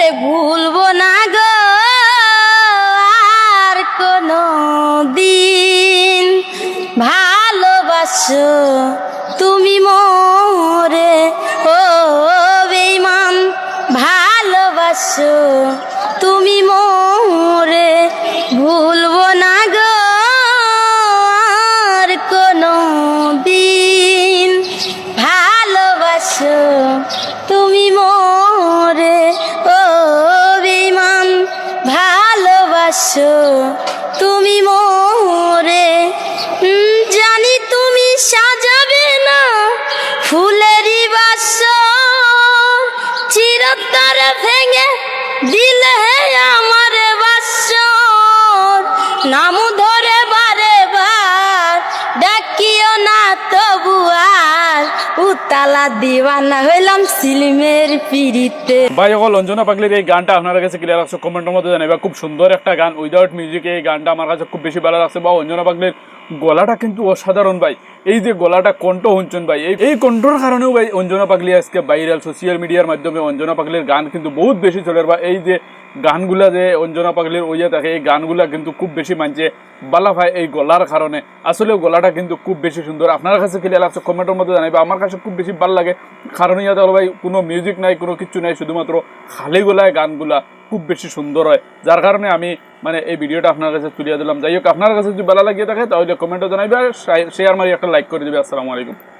তোরে ভুলবো না গো আর কোনো দিন। ভালোবাসো তুমি মোরে ও বেঈমান, ভালোবাসো তুমি মোরে ভুলবো না গো আর কোনো দিন। ভালোবাসো তুমি মোরে ও বেঈমান, ভালোবাসো তুমি মোরে। জানি তুমি সাজাবে না ফুলেরই বাসর, চিরতরে ভেঙে দিলে আমার বাসর। নাম ধরে বারে বার ডাকিও না তবু আর, উতালা দিওয়ানা হইলাম সিলিমের পিড়িতে। ভাই সকল, অঞ্জনা পাগলির এই গানটা আপনার কাছে ক্লিয়ার লাগছে কমেন্টের মধ্যে জানাইবা। খুব সুন্দর একটা গান, উইদাউট মিউজিক এই গানটা আমার কাছে খুব বেশি ভালো লাগছে। বা অঞ্জনা পাগলির গলাটা কিন্তু অসাধারণ ভাই। এই যে গলাটা কণ্ঠ শুনছেন ভাই, এই কণ্ঠর কারণেও ভাই অঞ্জনা পাগলি আজকে ভাইরাল। সোশ্যাল মিডিয়ার মাধ্যমে অঞ্জনা পাগলির গান কিন্তু বহুত বেশি চলে। বা এই যে গানগুলা যে অঞ্জনা পাগলির ওইয়া থাকে, এই গানগুলা কিন্তু খুব বেশি মানছে বালা ভাই এই গলার কারণে। আসলে গলাটা কিন্তু খুব বেশি সুন্দর। আপনার কাছে ক্লিয়ার লাগছে কমেন্টের মধ্যে জানাইবা। আমার কাছে খুব বেশি ভালো লাগে, কারণ ইয়াতে হলো ভাই কোনো মিউজিক নাই, কোনো কিছু নাই, শুধুমাত্র খালি গলায় গানগুলা খুব বেশি সুন্দর হয়, যার কারণে আমি মানে এই ভিডিওটা আপনার কাছে তুলিয়ে দিলাম। যাই হোক, আপনার কাছে যদি ভালো লাগিয়ে থাকে তাহলে কমেন্টে জানাইবে, আর শেয়ার মারি একটা লাইক করে দেবে। আসসালামু আলাইকুম।